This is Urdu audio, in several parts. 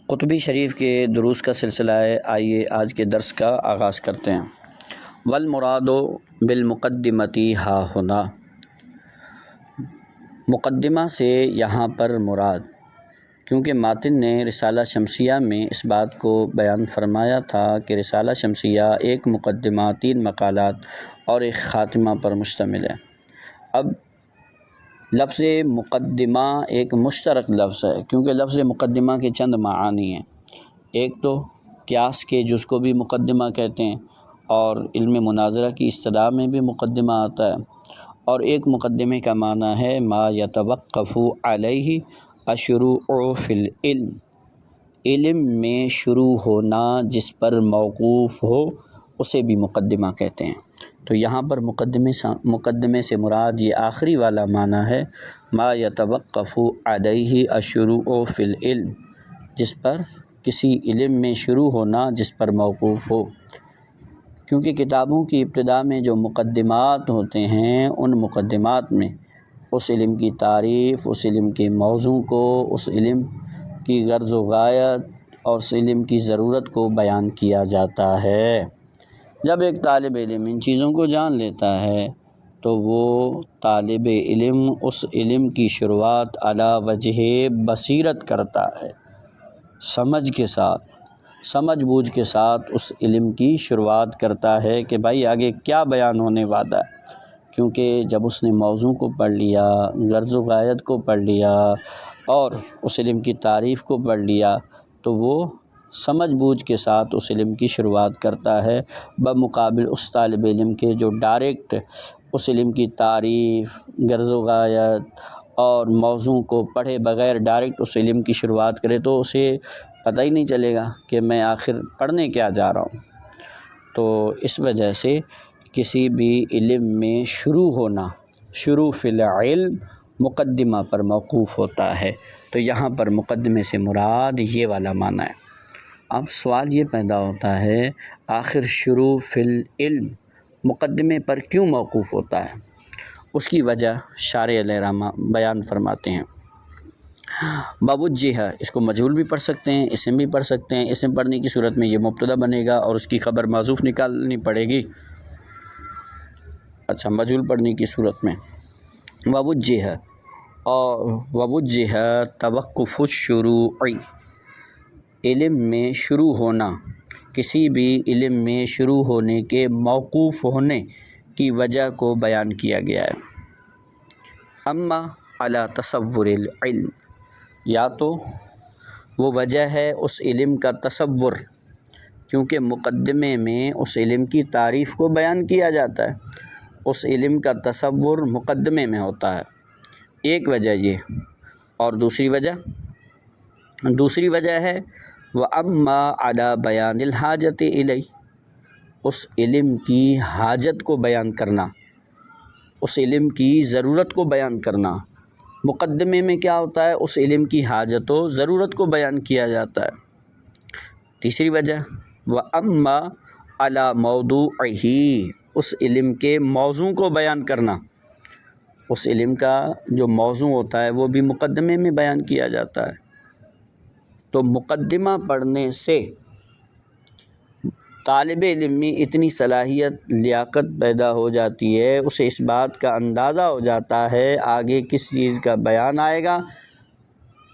قطبی شریف کے دروس کا سلسلہ ہے۔ آئیے آج کے درس کا آغاز کرتے ہیں۔ والمراد بالمقدمتی ہا ہنا، مقدمہ سے یہاں پر مراد، کیونکہ ماتن نے رسالہ شمسیہ میں اس بات کو بیان فرمایا تھا کہ رسالہ شمسیہ ایک مقدمہ، 3 مقالات اور ایک خاتمہ پر مشتمل ہے۔ اب لفظ مقدمہ ایک مشترک لفظ ہے، کیونکہ لفظ مقدمہ کے چند معانی ہیں۔ ایک تو قیاس کے جز کو بھی مقدمہ کہتے ہیں، اور علم مناظرہ کی اصطلاح میں بھی مقدمہ آتا ہے۔ اور ایک مقدمے کا معنی ہے ما یتوقف علیہ الشروع فی العلم، علم میں شروع ہونا جس پر موقوف ہو اسے بھی مقدمہ کہتے ہیں۔ تو یہاں پر مقدمے سے مراد یہ آخری والا معنی ہے، ما یتوقف علیہ الشروع فی العلم، جس پر کسی علم میں شروع ہونا جس پر موقوف ہو۔ کیونکہ کتابوں کی ابتدا میں جو مقدمات ہوتے ہیں، ان مقدمات میں اس علم کی تعریف، اس علم کے موضوع کو، اس علم کی غرض و غایت اور اس علم کی ضرورت کو بیان کیا جاتا ہے۔ جب ایک طالب علم ان چیزوں کو جان لیتا ہے تو وہ طالب علم اس علم کی شروعات علی وجہ بصیرت کرتا ہے، سمجھ بوجھ کے ساتھ اس علم کی شروعات کرتا ہے کہ بھائی آگے کیا بیان ہونے والا ہے۔ کیونکہ جب اس نے موضوع کو پڑھ لیا، غرض و غایت کو پڑھ لیا اور اس علم کی تعریف کو پڑھ لیا، تو وہ سمجھ بوجھ کے ساتھ اس علم کی شروعات کرتا ہے، بمقابل اس طالب علم کے جو ڈائریکٹ اس علم کی تعریف، غرض و غایت اور موضوع کو پڑھے بغیر ڈائریکٹ اس علم کی شروعات کرے تو اسے پتہ ہی نہیں چلے گا کہ میں آخر پڑھنے کیا جا رہا ہوں۔ تو اس وجہ سے کسی بھی علم میں شروع ہونا، شروع فی العلم مقدمہ پر موقوف ہوتا ہے۔ تو یہاں پر مقدمے سے مراد یہ والا معنی ہے۔ اب سوال یہ پیدا ہوتا ہے، آخر شروع فی العلم مقدمے پر کیوں موقوف ہوتا ہے؟ اس کی وجہ شارح علیہ رحمہ بیان فرماتے ہیں۔ بوجہ، اس کو مجہول بھی پڑھ سکتے ہیں، اسم بھی پڑھ سکتے ہیں۔ اسم پڑھنے کی صورت میں یہ مبتدا بنے گا اور اس کی خبر محذوف نکالنی پڑے گی۔ اچھا، مجہول پڑھنے کی صورت میں ووجہ توقف الشروع، علم میں شروع ہونا، کسی بھی علم میں شروع ہونے کے موقوف ہونے کی وجہ کو بیان کیا گیا ہے۔ اما علی تصور العلم، یا تو وہ وجہ ہے اس علم کا تصور، کیونکہ مقدمے میں اس علم کی تعریف کو بیان کیا جاتا ہے، اس علم کا تصور مقدمے میں ہوتا ہے، ایک وجہ یہ۔ اور دوسری وجہ ہے وَأَمَّا عَلَى بَيَانِ الْحَاجَةِ إِلَيْهِ، اس علم کی حاجت کو بیان کرنا، اس علم کی ضرورت کو بیان کرنا۔ مقدمے میں کیا ہوتا ہے؟ اس علم کی حاجت و ضرورت کو بیان کیا جاتا ہے۔ تیسری وجہ وَأَمَّا عَلَى مَوْضُوعِهِ، اس علم کے موضوع کو بیان کرنا، اس علم کا جو موضوع ہوتا ہے وہ بھی مقدمے میں بیان کیا جاتا ہے۔ تو مقدمہ پڑھنے سے طالب علم میں اتنی صلاحیت، لیاقت پیدا ہو جاتی ہے، اسے اس بات کا اندازہ ہو جاتا ہے آگے کس چیز کا بیان آئے گا،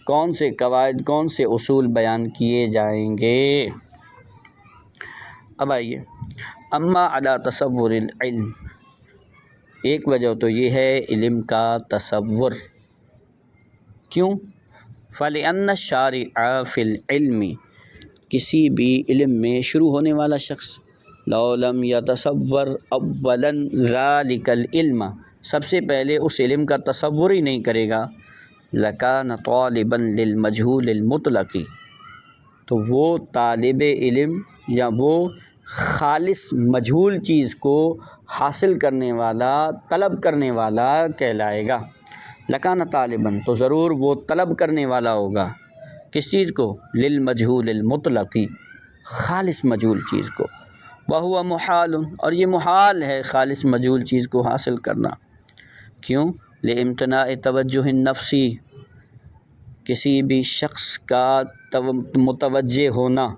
کون سے قواعد، کون سے اصول بیان کیے جائیں گے۔ اب آئیے، اما علی تصور العلم، ایک وجہ تو یہ ہے علم کا تصور۔ کیوں؟ فَلِأَنَّ الشَّارِعَ فِي الْعِلْمِ، کسی بھی علم میں شروع ہونے والا شخص لَوْ لَمْ يَتَصَوَّرْ أَوَّلًا ذَلِكَ الْعِلْمَ، سب سے پہلے اس علم کا تصور ہی نہیں کرے گا، لَكَانَ طَالِبًا لِلْمَجْهُولِ الْمُطْلَقِ، تو وہ طالب علم یا وہ خالص مجہول چیز کو حاصل کرنے والا، طلب کرنے والا کہلائے گا۔ لکان طالباً، تو ضرور وہ طلب کرنے والا ہوگا، کس چیز کو؟ للمجہول المطلقی، خالص مجہول چیز کو۔ وہو محال، اور یہ محال ہے خالص مجہول چیز کو حاصل کرنا۔ کیوں؟ لامتناع توجہ النفسی، کسی بھی شخص کا متوجہ ہونا،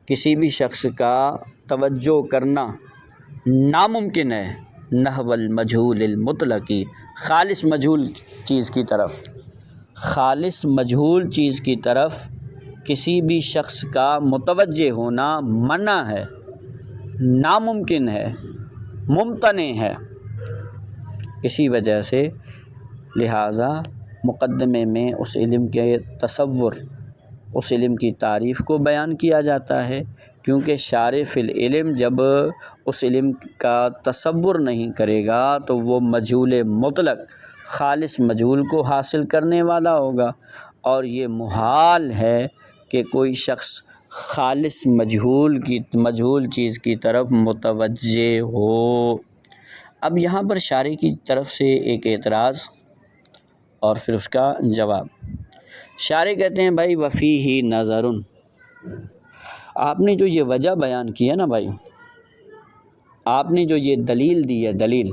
کسی بھی شخص کا توجہ کرنا ناممکن ہے، نحو المجہول المطلقی، خالص مجہول چیز کی طرف، خالص مجہول چیز کی طرف کسی بھی شخص کا متوجہ ہونا منع ہے، ناممکن ہے، ممتنع ہے۔ اسی وجہ سے لہٰذا مقدمے میں اس علم کے تصور، اس علم کی تعریف کو بیان کیا جاتا ہے، کیونکہ شارع فی العلم جب اس علم کا تصور نہیں کرے گا تو وہ مجہول مطلق، خالص مجہول کو حاصل کرنے والا ہوگا، اور یہ محال ہے کہ کوئی شخص خالص مجہول چیز کی طرف متوجہ ہو۔ اب یہاں پر شارع کی طرف سے ایک اعتراض اور پھر اس کا جواب۔ شارع کہتے ہیں بھائی وفیہ نظر، آپ نے جو یہ وجہ بیان کی ہے نا بھائی، آپ نے جو یہ دلیل دی ہے، دلیل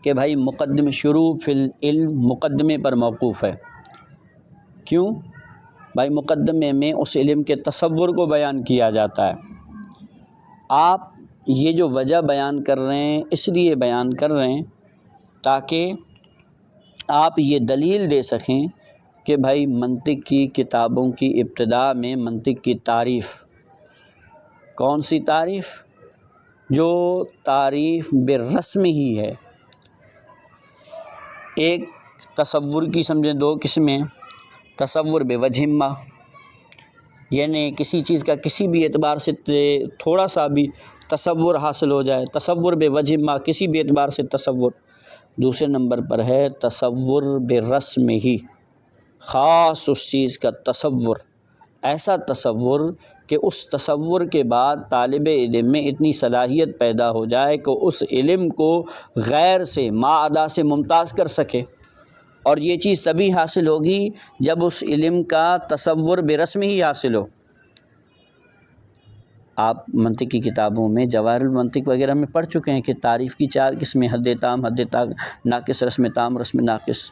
کہ بھائی مقدمہ شروع فی العلم مقدمے پر موقوف ہے، کیوں بھائی؟ مقدمے میں اس علم کے تصور کو بیان کیا جاتا ہے۔ آپ یہ جو وجہ بیان کر رہے ہیں اس لیے بیان کر رہے ہیں تاکہ آپ یہ دلیل دے سکیں کہ بھائی منطق کی کتابوں کی ابتدا میں منطق کی تعریف، کون سی تعریف؟ جو تعریف بالرسم ہی ہے۔ ایک تصور کی سمجھیں دو قسمیں، تصور بوجہ ما، یعنی کسی چیز کا کسی بھی اعتبار سے تھوڑا سا بھی تصور حاصل ہو جائے، تصور بوجہ ما، کسی بھی اعتبار سے تصور۔ دوسرے نمبر پر ہے تصور بالرسم ہی، خاص اس چیز کا تصور، ایسا تصور کہ اس تصور کے بعد طالب علم میں اتنی صلاحیت پیدا ہو جائے کہ اس علم کو غیر سے، ما عدا سے ممتاز کر سکے، اور یہ چیز تبھی حاصل ہوگی جب اس علم کا تصور برسم ہی حاصل ہو۔ آپ منطق کی کتابوں میں جواہر المنطق وغیرہ میں پڑھ چکے ہیں کہ تعریف کی 4 قسمیں، حد تام، حد ناقص، رسم تام، رسم ناقص۔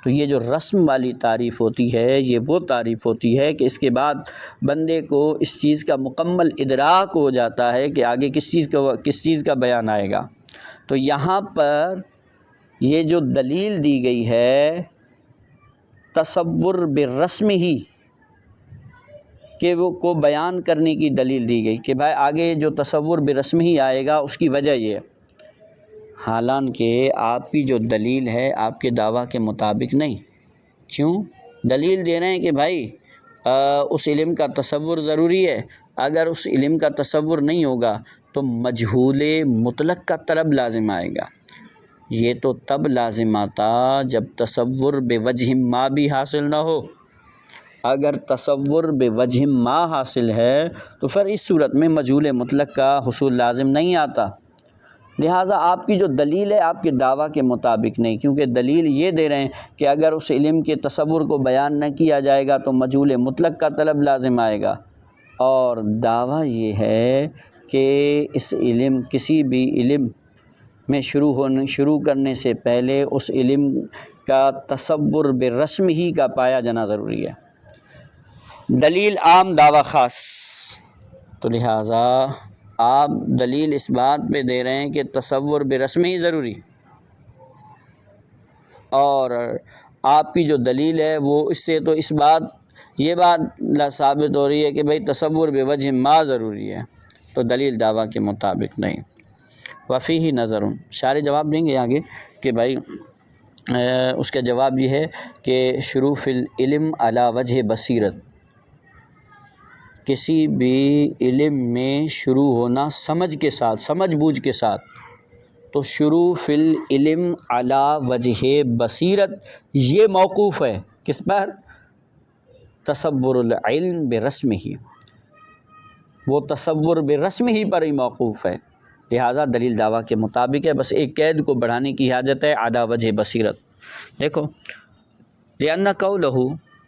تو یہ جو رسم والی تعریف ہوتی ہے یہ وہ تعریف ہوتی ہے کہ اس کے بعد بندے کو اس چیز کا مکمل ادراک ہو جاتا ہے کہ آگے کس چیز کا بیان آئے گا۔ تو یہاں پر یہ جو دلیل دی گئی ہے تصور بالرسم ہی کہ وہ کو بیان کرنے کی دلیل دی گئی کہ بھائی آگے جو تصور برسم ہی آئے گا اس کی وجہ یہ ہے، حالانکہ آپ کی جو دلیل ہے آپ کے دعویٰ کے مطابق نہیں۔ کیوں؟ دلیل دے رہے ہیں کہ بھائی اس علم کا تصور ضروری ہے، اگر اس علم کا تصور نہیں ہوگا تو مجہول مطلق کا طلب لازم آئے گا۔ یہ تو تب لازم آتا جب تصور بوجہ ما بھی حاصل نہ ہو۔ اگر تصور بوجہ ما حاصل ہے تو پھر اس صورت میں مجہول مطلق کا حصول لازم نہیں آتا۔ لہٰذا آپ کی جو دلیل ہے آپ کے دعویٰ کے مطابق نہیں، کیونکہ دلیل یہ دے رہے ہیں کہ اگر اس علم کے تصور کو بیان نہ کیا جائے گا تو مجہول مطلق کا طلب لازم آئے گا، اور دعویٰ یہ ہے کہ اس علم، کسی بھی علم میں شروع کرنے سے پہلے اس علم کا تصور بالرسم ہی کا پایا جانا ضروری ہے۔ دلیل عام، دعویٰ خاص، تو لہٰذا آپ دلیل اس بات پہ دے رہے ہیں کہ تصور برسم ہی ضروری، اور آپ کی جو دلیل ہے وہ اس سے تو یہ بات ثابت ہو رہی ہے کہ بھئی تصور بوجہ ما ضروری ہے، تو دلیل دعویٰ کے مطابق نہیں۔ وفیہ نظر، شارح جواب دیں گے آگے کہ بھائی اس کا جواب یہ ہے کہ شروع فی العلم علی وجہ بصیرت، کسی بھی علم میں شروع ہونا سمجھ کے ساتھ، سمجھ بوجھ کے ساتھ، تو شروع فی العلم علی وجہ بصیرت یہ موقوف ہے کس پر؟ تصور العلم برسم ہی، وہ تصور برسم ہی پر ہی موقوف ہے، لہٰذا دلیل دعویٰ کے مطابق ہے۔ بس ایک قید کو بڑھانے کی حاجت ہے، علی وجہ بصیرت۔ دیکھو لأن قولہ،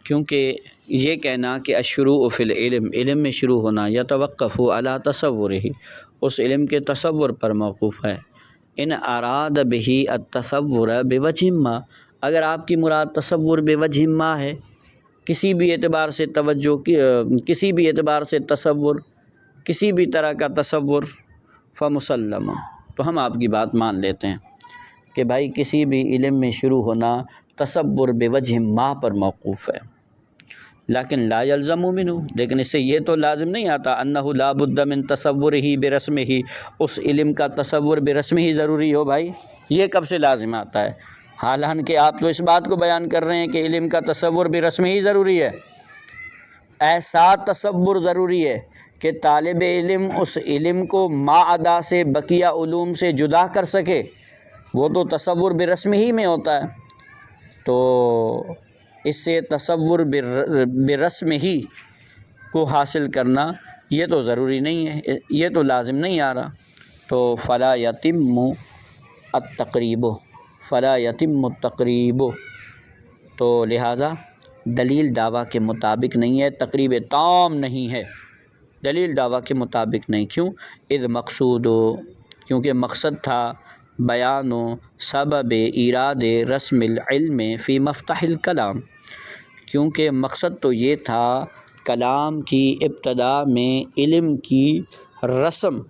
کیونکہ یہ کہنا کہ الشروع فی العلم، علم میں شروع ہونا، یتوقف علی تصورہ، اس علم کے تصور پر موقوف ہے۔ ان اراد بہ التصور بوجہ ما، اگر آپ کی مراد تصور بوجہ ما ہے، کسی بھی اعتبار سے توجہ کسی بھی اعتبار سے تصور، کسی بھی طرح کا تصور، فمسلم، تو ہم آپ کی بات مان لیتے ہیں کہ بھائی کسی بھی علم میں شروع ہونا تصور بوجہ ما پر موقوف ہے، لیکن لا یلزم منہ، لیکن اس سے یہ تو لازم نہیں آتا انہ لا بد من تصور ہی برسم ہی، اس علم کا تصور برسم ہی ضروری ہو۔ بھائی یہ کب سے لازم آتا ہے؟ حالانکہ آپ تو اس بات کو بیان کر رہے ہیں کہ علم کا تصور برسم ہی ضروری ہے، ایسا تصور ضروری ہے کہ طالب علم اس علم کو ما ادا سے بقیہ علوم سے جدا کر سکے، وہ تو تصور برسم ہی میں ہوتا ہے۔ تو اس سے تصور برسم ہی کو حاصل کرنا یہ تو ضروری نہیں ہے، یہ تو لازم نہیں آ رہا، تو فلا یتم التقریب، فلا یتم التقریب، تو لہٰذا دلیل دعویٰ کے مطابق نہیں ہے، تقریب تام نہیں ہے، دلیل دعویٰ کے مطابق نہیں۔ کیوں؟ اذ مقصود، کیونکہ مقصد تھا بیان و سبب ایراد رسم العلم فی مفتاح الکلام، کیونکہ مقصد تو یہ تھا کلام کی ابتدا میں علم کی رسم،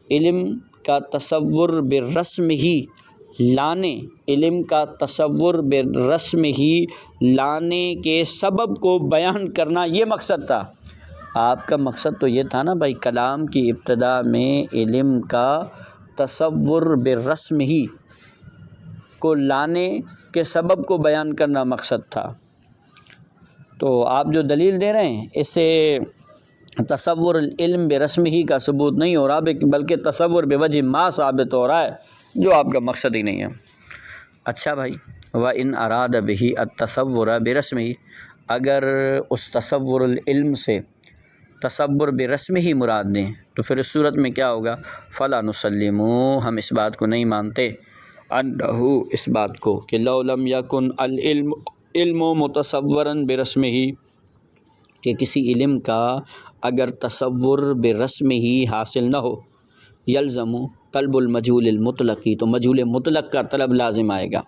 علم کا تصور برسم ہی لانے، علم کا تصور برسم ہی لانے کے سبب کو بیان کرنا، یہ مقصد تھا۔ آپ کا مقصد تو یہ تھا نا بھائی، کلام کی ابتدا میں علم کا تصور برسم ہی کو لانے کے سبب کو بیان کرنا مقصد تھا۔ تو آپ جو دلیل دے رہے ہیں اس سے تصور العلم برسم ہی کا ثبوت نہیں ہو رہا، بلکہ تصور بوجہ ما ثابت ہو رہا ہے، جو آپ کا مقصد ہی نہیں ہے۔ اچھا بھائی، وَإِنْ أَرَادَ بِهِ التَّصَوُّرَ بِرَسْمِهِ، اگر اس تصور العلم سے تصور برسم ہی مراد دیں تو پھر اس صورت میں کیا ہوگا؟ فَلَا نُسَلِّمُ، ہم اس بات کو نہیں مانتے، انہو، اس بات کو، کہ لَوْ لَمْ يَكُنْ الْعِلْمُ مُتَصَوَّرًا بِرَسْمِهِ، کہ کسی علم کا اگر تصور برسم ہی حاصل نہ ہو، یلزم طلب المجہول المطلقی، تو مجہول مطلق کا طلب لازم آئے گا۔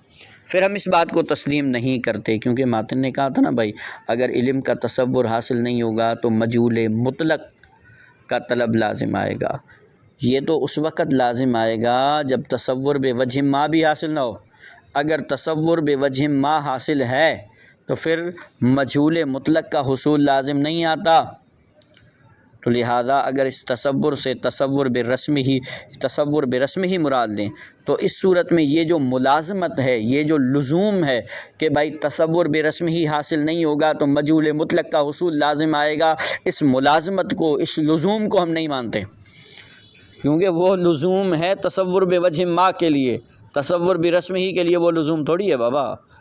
پھر ہم اس بات کو تسلیم نہیں کرتے، کیونکہ ماتن نے کہا تھا نا بھائی، اگر علم کا تصور حاصل نہیں ہوگا تو مجہول مطلق کا طلب لازم آئے گا۔ یہ تو اس وقت لازم آئے گا جب تصور بوجہ ما بھی حاصل نہ ہو، اگر تصور بوجہ ما حاصل ہے تو پھر مجہول مطلق کا حصول لازم نہیں آتا۔ تو لہٰذا اگر اس تصور سے تصور برسم ہی مراد لیں تو اس صورت میں یہ جو ملازمت ہے، یہ جو لزوم ہے کہ بھائی تصور برسم ہی حاصل نہیں ہوگا تو مجہول مطلق کا حصول لازم آئے گا، اس ملازمت کو، اس لزوم کو ہم نہیں مانتے، کیونکہ وہ لزوم ہے تصور بوجہ ما کے لیے، تصور برسم ہی کے لیے وہ لزوم تھوڑی ہے بابا۔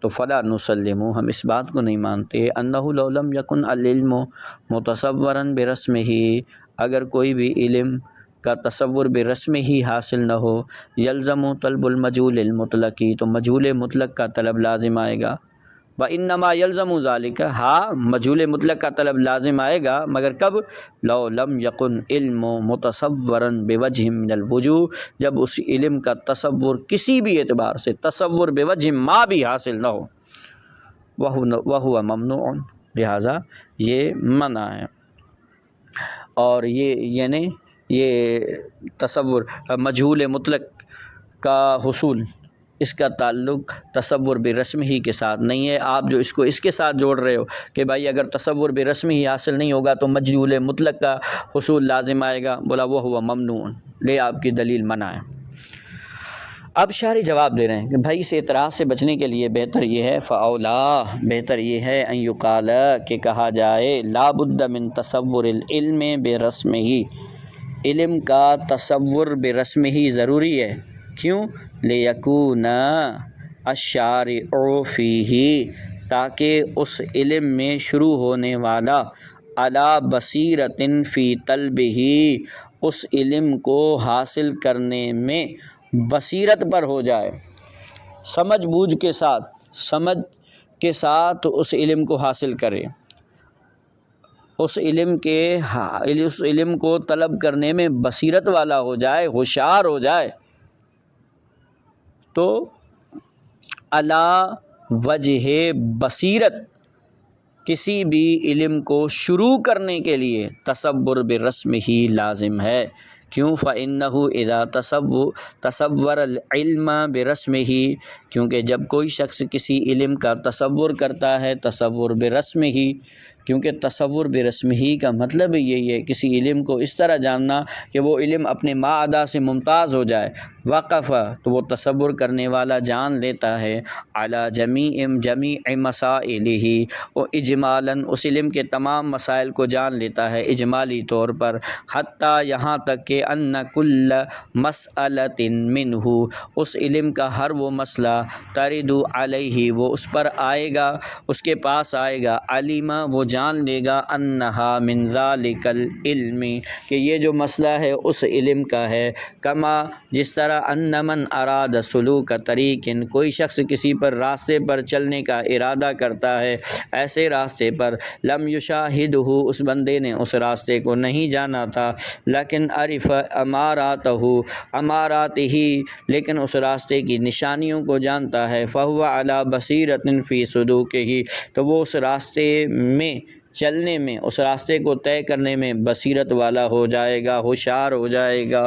تو فلا نسلم، ہم اس بات کو نہیں مانتے، انہ لو لم یکن العلم متصورا برسم ہی، اگر کوئی بھی علم کا تصور برسم ہی حاصل نہ ہو، یلزم طلب المجہول المطلقی، تو مجہول مطلق کا طلب لازم آئے گا۔ وانما یلزم ذالک، ہاں مجہول مطلق کا طلب لازم آئے گا، مگر کب؟ لو لم یکن علم متصورا بوجہ من الوجوہ، جب اس علم کا تصور کسی بھی اعتبار سے تصور بوجہ ما بھی حاصل نہ ہو، وہو ممنوع، لہٰذا یہ منع ہے۔ اور یہ یعنی یہ تصور مجہول مطلق کا حصول، اس کا تعلق تصور برسم ہی کے ساتھ نہیں ہے۔ آپ جو اس کو اس کے ساتھ جوڑ رہے ہو کہ بھائی اگر تصور برسم ہی حاصل نہیں ہوگا تو مجہول مطلق کا حصول لازم آئے گا، بولا وہ ہوا ممنوع، لے آپ کی دلیل منع ہے۔ اب شارح جواب دے رہے ہیں کہ بھائی اس اعتراض سے بچنے کے لیے بہتر یہ ہے، فاولا، بہتر یہ ہے، ان یقال، کہ کہا جائے، لا بد من تصور العلم برسم ہی، علم کا تصور برسم ہی ضروری ہے۔ کیوں؟ لیکون الشارع فیہ، تاکہ اس علم میں شروع ہونے والا علی بصیرۃ فی طلبہ، اس علم کو حاصل کرنے میں بصیرت پر ہو جائے، سمجھ بوجھ کے ساتھ، سمجھ کے ساتھ اس علم کو حاصل کرے، اس علم کو طلب کرنے میں بصیرت والا ہو جائے، ہوشیار ہو جائے، تو علی وجہ بصیرت، کسی بھی علم کو شروع کرنے کے لیے تصور برسم ہی لازم ہے۔ کیوں؟ فَإِنَّهُ إِذَا تصور العلم برسمه، کیونکہ جب کوئی شخص کسی علم کا تصور کرتا ہے تصور برسم ہی، کیونکہ تصور برسم ہی کا مطلب یہی ہے کسی علم کو اس طرح جاننا کہ وہ علم اپنے ما ادا سے ممتاز ہو جائے۔ وقف، تو وہ تصور کرنے والا جان لیتا ہے علی جمیع مسائلہ، وہ اجمالاً اس علم کے تمام مسائل کو جان لیتا ہے اجمالی طور پر، حتیٰ یہاں تک کہ ان کل مسئلۃ منہ، اس علم کا ہر وہ مسئلہ ترد علیہ، وہ اس پر آئے گا، اس کے پاس آئے گا، علم، وہ جان لے گا، انہا من ذالک العلم، کہ یہ جو مسئلہ ہے اس علم کا ہے، کما، جس طرح ان من اراد سلوک طریق، کوئی شخص کسی پر راستے پر چلنے کا ارادہ کرتا ہے، ایسے راستے پر، لم یشاہدہ، اس بندے نے اس راستے کو نہیں جانا تھا، لیکن عرف اماراتہ، لیکن اس راستے کی نشانیوں کو جانتا ہے، فہو علی بصیرۃ فی سلوکہ، تو وہ اس راستے میں چلنے میں، اس راستے کو طے کرنے میں بصیرت والا ہو جائے گا، ہوشیار ہو جائے گا۔